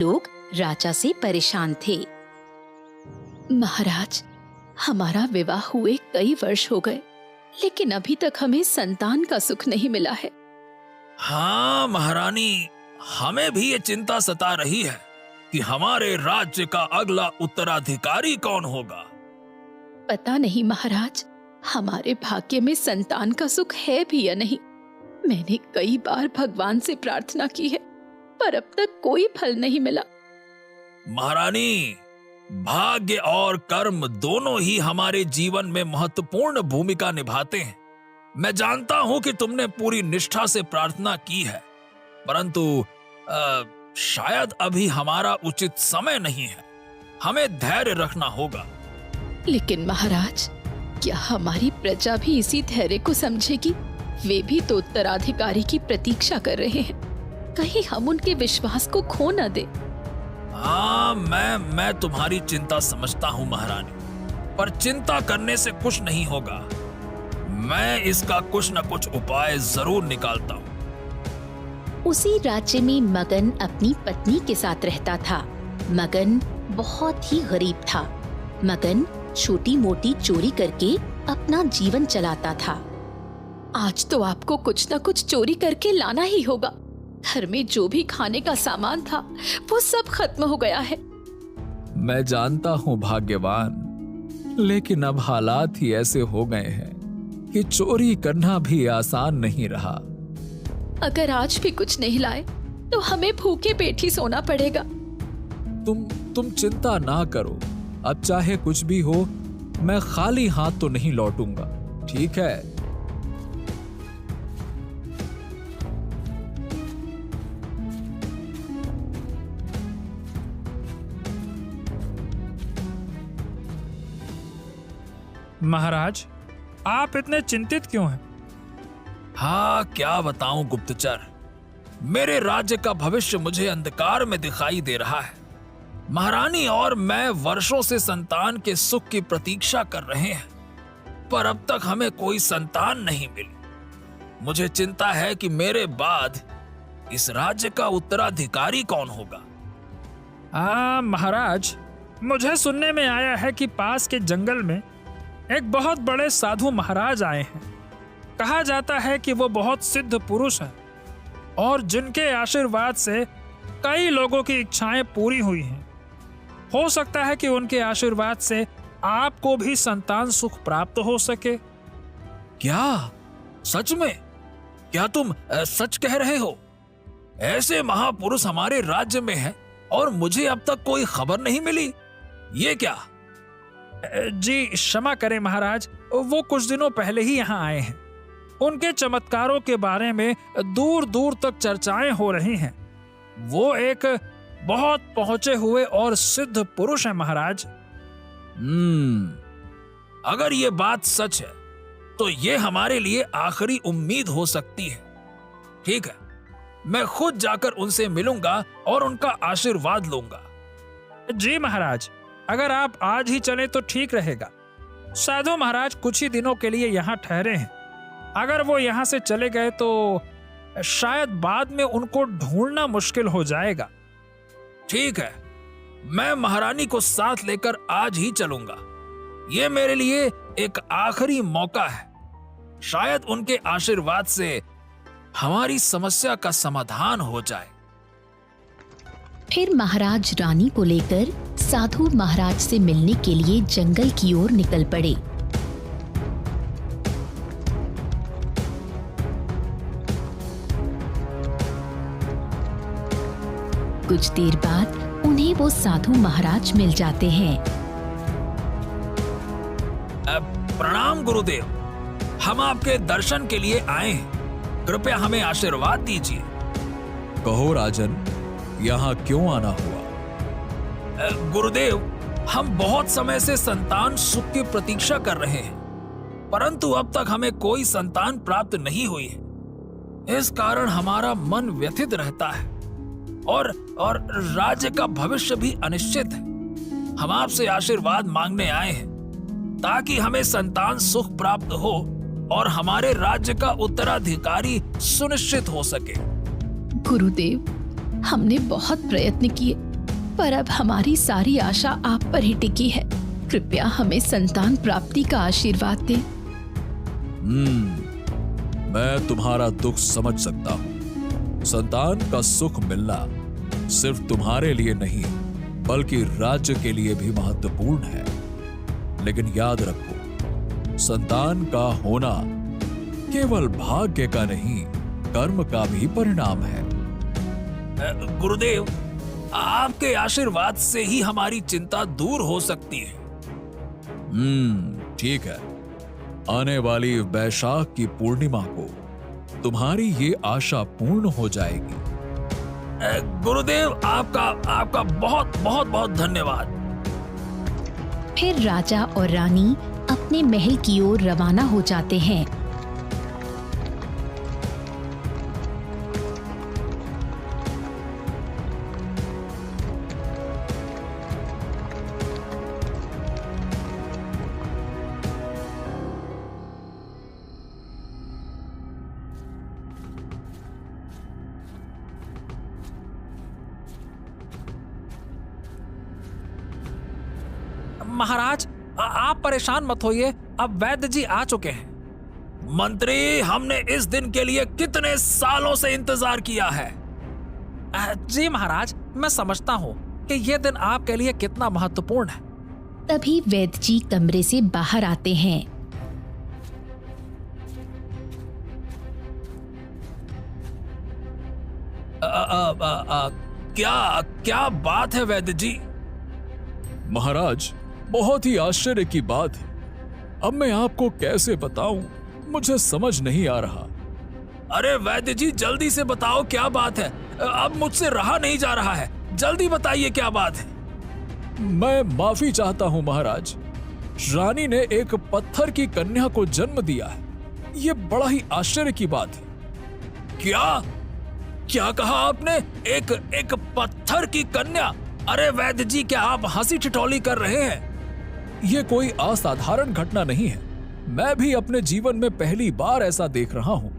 लोग राजा से परेशान थे। महाराज, हमारा विवाह हुए कई वर्ष हो गए, लेकिन अभी तक हमें संतान का सुख नहीं मिला है। हाँ महारानी, हमें भी ये चिंता सता रही है कि हमारे राज्य का अगला उत्तराधिकारी कौन होगा। पता नहीं महाराज, हमारे भाग्य में संतान का सुख है भी या नहीं। मैंने कई बार भगवान से प्रार्थना की है, पर अब तक कोई फल नहीं मिला। महारानी, भाग्य और कर्म दोनों ही हमारे जीवन में महत्वपूर्ण भूमिका निभाते हैं। मैं जानता हूं कि तुमने पूरी निष्ठा से प्रार्थना की है, परंतु शायद अभी हमारा उचित समय नहीं है। हमें धैर्य रखना होगा। लेकिन महाराज, क्या हमारी प्रजा भी इसी धैर्य को समझेगी? वे भी तो उत्तराधिकारी की प्रतीक्षा कर रहे हैं। कहीं हम उनके विश्वास को खो न दे। हाँ, मैं तुम्हारी चिंता समझता हूँ महारानी, पर चिंता करने से कुछ नहीं होगा। मैं इसका कुछ न कुछ उपाय जरूर निकालता हूँ। उसी राज्य में मगन अपनी पत्नी के साथ रहता था। मगन बहुत ही गरीब था। मगन छोटी मोटी चोरी करके अपना जीवन चलाता था। आज तो आपको कुछ न कुछ चोरी करके लाना ही होगा। घर में जो भी खाने का सामान था वो सब खत्म हो गया है। मैं जानता हूँ भाग्यवान, लेकिन अब हालात ही ऐसे हो गए हैं कि चोरी करना भी आसान नहीं रहा। अगर आज भी कुछ नहीं लाए तो हमें भूखे पेट ही सोना पड़ेगा। तुम चिंता ना करो। अब चाहे कुछ भी हो, मैं खाली हाथ तो नहीं लौटूंगा, ठीक है? महाराज, आप इतने चिंतित क्यों हैं? हाँ, क्या बताऊं गुप्तचर, मेरे राज्य का भविष्य मुझे अंधकार में दिखाई दे रहा है। महारानी और मैं वर्षों से संतान के सुख की प्रतीक्षा कर रहे हैं, पर अब तक हमें कोई संतान नहीं मिली। मुझे चिंता है कि मेरे बाद इस राज्य का उत्तराधिकारी कौन होगा। महाराज, मुझे सुनने में आया है कि पास के जंगल में एक बहुत बड़े साधु महाराज आए हैं। कहा जाता है कि वो बहुत सिद्ध पुरुष हैं और जिनके आशीर्वाद से कई लोगों की इच्छाएं पूरी हुई हैं। हो सकता है कि उनके आशीर्वाद से आपको भी संतान सुख प्राप्त हो सके। क्या सच में? क्या तुम सच कह रहे हो? ऐसे महापुरुष हमारे राज्य में हैं और मुझे अब तक कोई खबर नहीं मिली। ये क्या? जी क्षमा करें महाराज, वो कुछ दिनों पहले ही यहाँ आए हैं। उनके चमत्कारों के बारे में दूर दूर तक चर्चाएं हो रही हैं। वो एक बहुत पहुंचे हुए और सिद्ध पुरुष हैं महाराज। अगर ये बात सच है तो ये हमारे लिए आखिरी उम्मीद हो सकती है। ठीक है, मैं खुद जाकर उनसे मिलूंगा और उनका आशीर्वाद लूंगा। जी महाराज, अगर आप आज ही चलें तो ठीक रहेगा। साधु महाराज कुछ ही दिनों के लिए यहाँ ठहरे हैं। अगर वो यहाँ से चले गए तो शायद बाद में उनको ढूंढना मुश्किल हो जाएगा। ठीक है, मैं महारानी को साथ लेकर आज ही चलूंगा। ये मेरे लिए एक आखिरी मौका है। शायद उनके आशीर्वाद से हमारी समस्या का समाधान हो जाए। फिर महाराज रानी को लेकर साधु महाराज से मिलने के लिए जंगल की ओर निकल पड़े। कुछ देर बाद उन्हें वो साधु महाराज मिल जाते हैं। प्रणाम गुरुदेव, हम आपके दर्शन के लिए आए हैं। कृपया हमें आशीर्वाद दीजिए। कहो राजन, यहाँ क्यों आना हुआ? गुरुदेव, हम बहुत समय से संतान सुख की प्रतीक्षा कर रहे हैं, परंतु अब तक हमें कोई संतान प्राप्त नहीं हुई है। इस कारण हमारा मन व्यथित रहता है और राज्य का भविष्य भी अनिश्चित है। हम आपसे आशीर्वाद मांगने आए हैं ताकि हमें संतान सुख प्राप्त हो और हमारे राज्य का उत्तराधिकारी सुनिश्चित हो सके। गुरुदेव, हमने बहुत प्रयत्न किए पर अब हमारी सारी आशा आप पर ही टिकी है। कृपया हमें संतान प्राप्ति का आशीर्वाद दें। मैं तुम्हारा दुख समझ सकता हूँ। संतान का सुख मिलना सिर्फ तुम्हारे लिए नहीं बल्कि राज्य के लिए भी महत्वपूर्ण है। लेकिन याद रखो, संतान का होना केवल भाग्य का नहीं, कर्म का भी परिणाम है। गुरुदेव, आपके आशीर्वाद से ही हमारी चिंता दूर हो सकती है। ठीक है। आने वाली वैशाख की पूर्णिमा को तुम्हारी ये आशा पूर्ण हो जाएगी। गुरुदेव, आपका बहुत बहुत बहुत धन्यवाद। फिर राजा और रानी अपने महल की ओर रवाना हो जाते हैं। महाराज, आप परेशान मत होइए, अब वैद्य जी आ चुके हैं। मंत्री, हमने इस दिन के लिए कितने सालों से इंतजार किया है। जी महाराज, मैं समझता हूँ कि यह दिन आपके लिए कितना महत्वपूर्ण है। तभी वैद्य जी कमरे से बाहर आते हैं। क्या बात है वैद्य जी? महाराज, बहुत ही आश्चर्य की बात है। अब मैं आपको कैसे बताऊं, मुझे समझ नहीं आ रहा। अरे वैद्य जी, जल्दी से बताओ क्या बात है। अब मुझसे रहा नहीं जा रहा है, जल्दी बताइए क्या बात है। मैं माफी चाहता हूं महाराज। रानी ने एक पत्थर की कन्या को जन्म दिया है। ये बड़ा ही आश्चर्य की बात है। क्या कहा आपने? एक पत्थर की कन्या? अरे वैद्य जी, क्या आप हंसी ठिठोली कर रहे हैं? ये कोई असाधारण घटना नहीं है। मैं भी अपने जीवन में पहली बार ऐसा देख रहा हूं।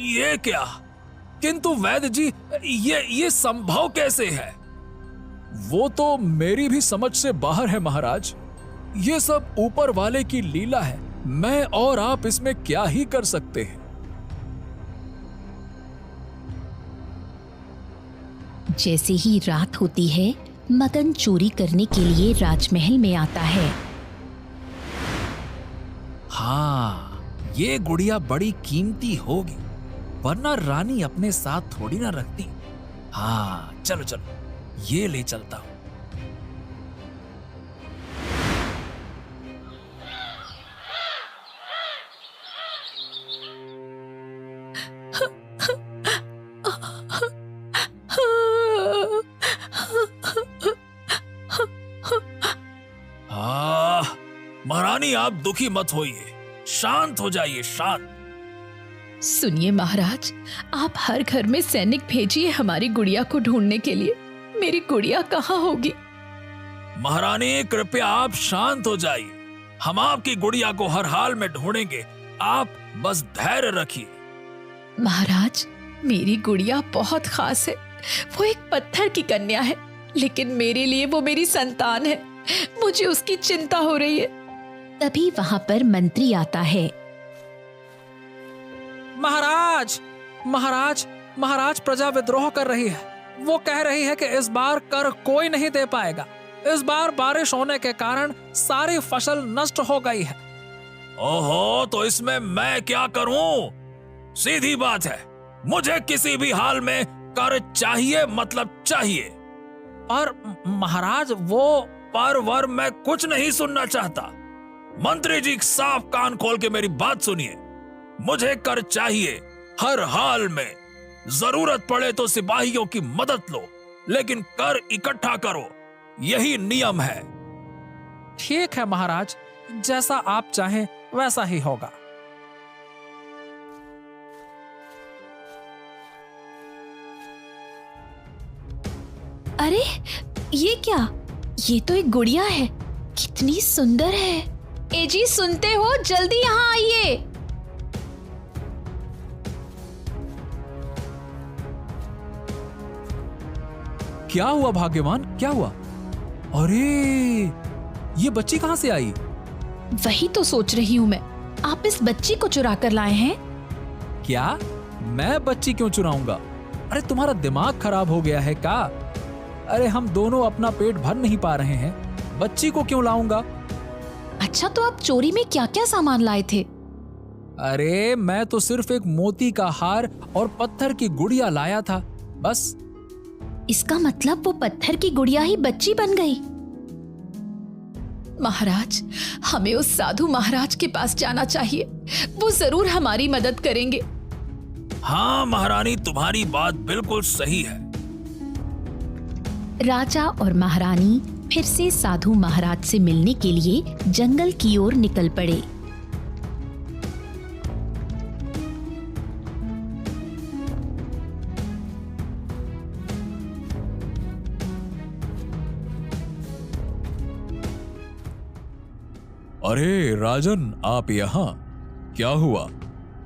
ये क्या? किंतु वैद्य जी, ये संभव कैसे है? वो तो मेरी भी समझ से बाहर है महाराज। ये सब ऊपर वाले की लीला है। मैं और आप इसमें क्या ही कर सकते हैं। जैसे ही रात होती है, मगन चोरी करने के लिए राजमहल में आता है। हाँ, ये गुड़िया बड़ी कीमती होगी, वरना रानी अपने साथ थोड़ी ना रखती। हाँ, चलो चलो, ये ले चलता हूं। महारानी, आप दुखी मत होइए, शांत हो जाइए, शांत। सुनिए महाराज, आप हर घर में सैनिक भेजिए हमारी गुड़िया को ढूंढने के लिए। मेरी गुड़िया कहाँ होगी? महारानी, कृपया आप शांत हो जाइए। हम आपकी गुड़िया को हर हाल में ढूंढेंगे, आप बस धैर्य रखिए। महाराज, मेरी गुड़िया बहुत खास है। वो एक पत्थर की कन्या है, लेकिन मेरे लिए वो मेरी संतान है। मुझे उसकी चिंता हो रही है। तभी वहां पर मंत्री आता है। महाराज, महाराज, महाराज, प्रजा विद्रोह कर रही है। वो कह रही है कि इस बार कर कोई नहीं दे पाएगा। इस बार बारिश होने के कारण सारी फसल नष्ट हो गई है। ओहो, तो इसमें मैं क्या करूं? सीधी बात है, मुझे किसी भी हाल में कर चाहिए, मतलब चाहिए। और महाराज, वो पर मैं कुछ नहीं सुनना चाहता। मंत्री जी, साफ कान खोल के मेरी बात सुनिए। मुझे कर चाहिए हर हाल में। जरूरत पड़े तो सिपाहियों की मदद लो, लेकिन कर इकट्ठा करो, यही नियम है। ठीक है महाराज, जैसा आप चाहें वैसा ही होगा। अरे ये क्या? ये तो एक गुड़िया है, कितनी सुंदर है। ए जी सुनते हो, जल्दी यहाँ आइए। क्या हुआ भाग्यवान, क्या हुआ? अरे ये बच्ची कहां से आई? वही तो सोच रही हूँ मैं, आप इस बच्ची को चुरा कर लाए हैं। क्या? मैं बच्ची क्यों चुराऊंगा? अरे तुम्हारा दिमाग खराब हो गया है क्या? अरे हम दोनों अपना पेट भर नहीं पा रहे हैं, बच्ची को क्यों लाऊंगा? अच्छा तो आप चोरी में क्या क्या सामान लाए थे? अरे मैं तो सिर्फ एक मोती का हार और पत्थर की गुड़िया लाया था, बस। इसका मतलब वो पत्थर की गुड़िया ही बच्ची बन गई। महाराज, हमें उस साधु महाराज के पास जाना चाहिए, वो जरूर हमारी मदद करेंगे। हाँ महारानी, तुम्हारी बात बिल्कुल सही है। राजा और महारानी फिर से साधु महाराज से मिलने के लिए जंगल की ओर निकल पड़े। अरे राजन, आप यहाँ? क्या हुआ?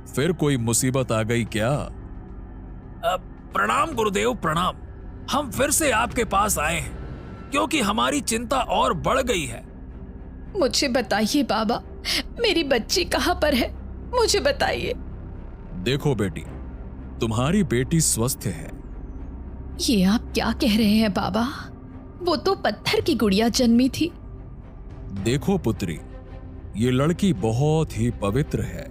फिर कोई मुसीबत आ गई क्या? प्रणाम गुरुदेव, प्रणाम। हम फिर से आपके पास आए हैं क्योंकि हमारी चिंता और बढ़ गई है। मुझे बताइए बाबा, मेरी बच्ची कहाँ पर है? मुझे बताइए। देखो बेटी, तुम्हारी बेटी स्वस्थ है। ये आप क्या कह रहे हैं बाबा? वो तो पत्थर की गुड़िया जन्मी थी। देखो पुत्री, ये लड़की बहुत ही पवित्र है।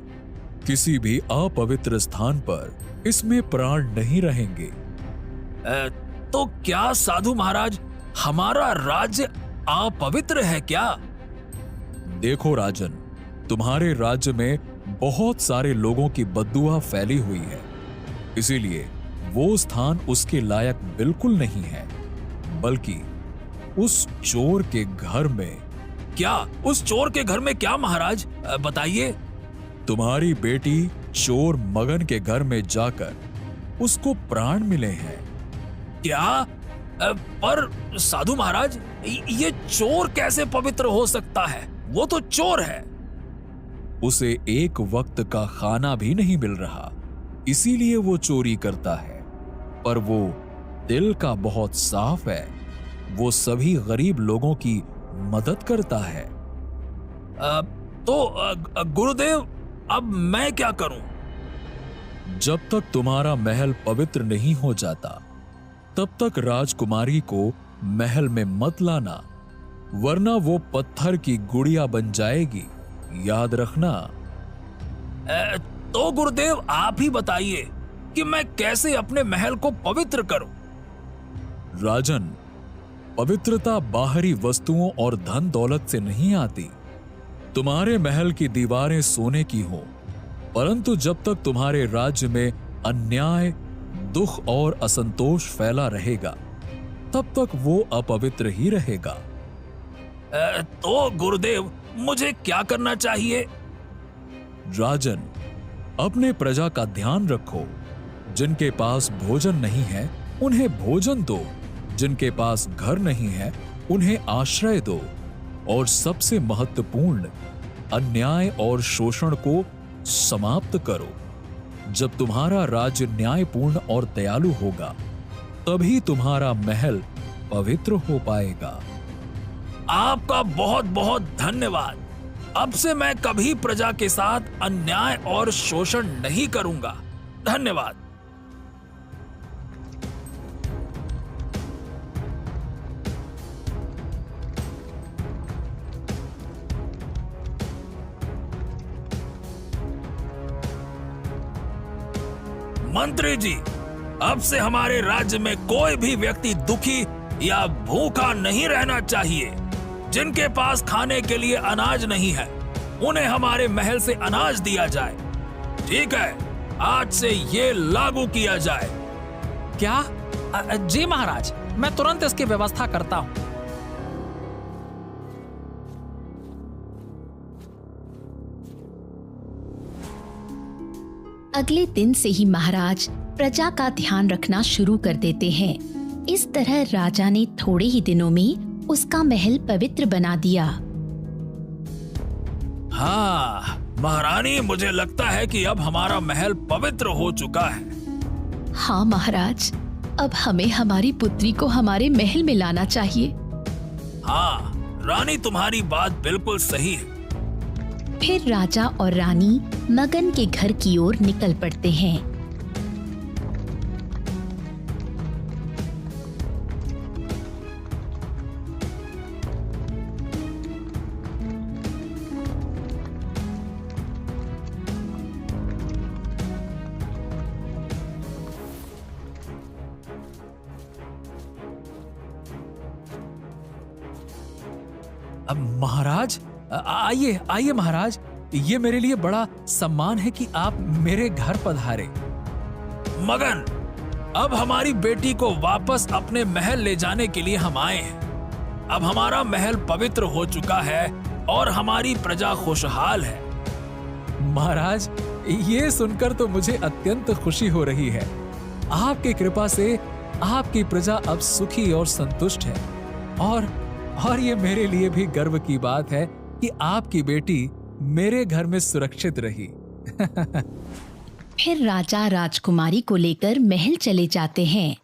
किसी भी अपवित्र स्थान पर इसमें प्राण नहीं रहेंगे। तो क्या साधु महाराज, हमारा राज्य अपवित्र है क्या? देखो राजन, तुम्हारे राज्य में बहुत सारे लोगों की बद्दुआ फैली हुई है, इसीलिए वो स्थान उसके लायक बिल्कुल नहीं है। बल्कि उस चोर के घर में। क्या? उस चोर के घर में क्या महाराज, बताइए। तुम्हारी बेटी चोर मगन के घर में जाकर उसको प्राण मिले हैं। क्या? पर साधु महाराज, ये चोर कैसे पवित्र हो सकता है? वो तो चोर है। उसे एक वक्त का खाना भी नहीं मिल रहा, इसीलिए वो चोरी करता है। पर वो दिल का बहुत साफ है, वो सभी गरीब लोगों की मदद करता है। तो गुरुदेव, अब मैं क्या करूं? जब तक तुम्हारा महल पवित्र नहीं हो जाता, तब तक राजकुमारी को महल में मत लाना, वरना वो पत्थर की गुड़िया बन जाएगी, याद रखना। तो गुरुदेव आप ही बताइए कि मैं कैसे अपने महल को पवित्र करूं? राजन, पवित्रता बाहरी वस्तुओं और धन दौलत से नहीं आती। तुम्हारे महल की दीवारें सोने की हो, परंतु जब तक तुम्हारे राज्य में अन्याय, दुख और असंतोष फैला रहेगा, तब तक वो अपवित्र ही रहेगा। तो गुरुदेव, मुझे क्या करना चाहिए? राजन, अपने प्रजा का ध्यान रखो। जिनके पास भोजन नहीं है उन्हें भोजन दो, जिनके पास घर नहीं है उन्हें आश्रय दो, और सबसे महत्वपूर्ण, अन्याय और शोषण को समाप्त करो। जब तुम्हारा राज्य न्यायपूर्ण और दयालु होगा, तभी तुम्हारा महल पवित्र हो पाएगा। आपका बहुत बहुत धन्यवाद। अब से मैं कभी प्रजा के साथ अन्याय और शोषण नहीं करूंगा। धन्यवाद। मंत्री जी, अब से हमारे राज्य में कोई भी व्यक्ति दुखी या भूखा नहीं रहना चाहिए। जिनके पास खाने के लिए अनाज नहीं है, उन्हें हमारे महल से अनाज दिया जाए। ठीक है, आज से ये लागू किया जाए। क्या? जी महाराज, मैं तुरंत इसकी व्यवस्था करता हूँ। अगले दिन से ही महाराज प्रजा का ध्यान रखना शुरू कर देते हैं। इस तरह राजा ने थोड़े ही दिनों में उसका महल पवित्र बना दिया। हाँ महारानी, मुझे लगता है कि अब हमारा महल पवित्र हो चुका है। हाँ महाराज, अब हमें हमारी पुत्री को हमारे महल में लाना चाहिए। हाँ रानी, तुम्हारी बात बिल्कुल सही है। फिर राजा और रानी मगन के घर की ओर निकल पड़ते हैं। अब महाराज, आइए आइए महाराज, ये मेरे लिए बड़ा सम्मान है कि आप मेरे घर पधारे। मगन, अब हमारी बेटी को वापस अपने महल ले जाने के लिए हम आए हैं। अब हमारा महल पवित्र हो चुका है और हमारी प्रजा खुशहाल है। महाराज, ये सुनकर तो मुझे अत्यंत खुशी हो रही है। आपकी कृपा से आपकी प्रजा अब सुखी और संतुष्ट है, और ये मेरे लिए भी गर्व की बात है कि आपकी बेटी मेरे घर में सुरक्षित रही। फिर राजा राजकुमारी को लेकर महल चले जाते हैं।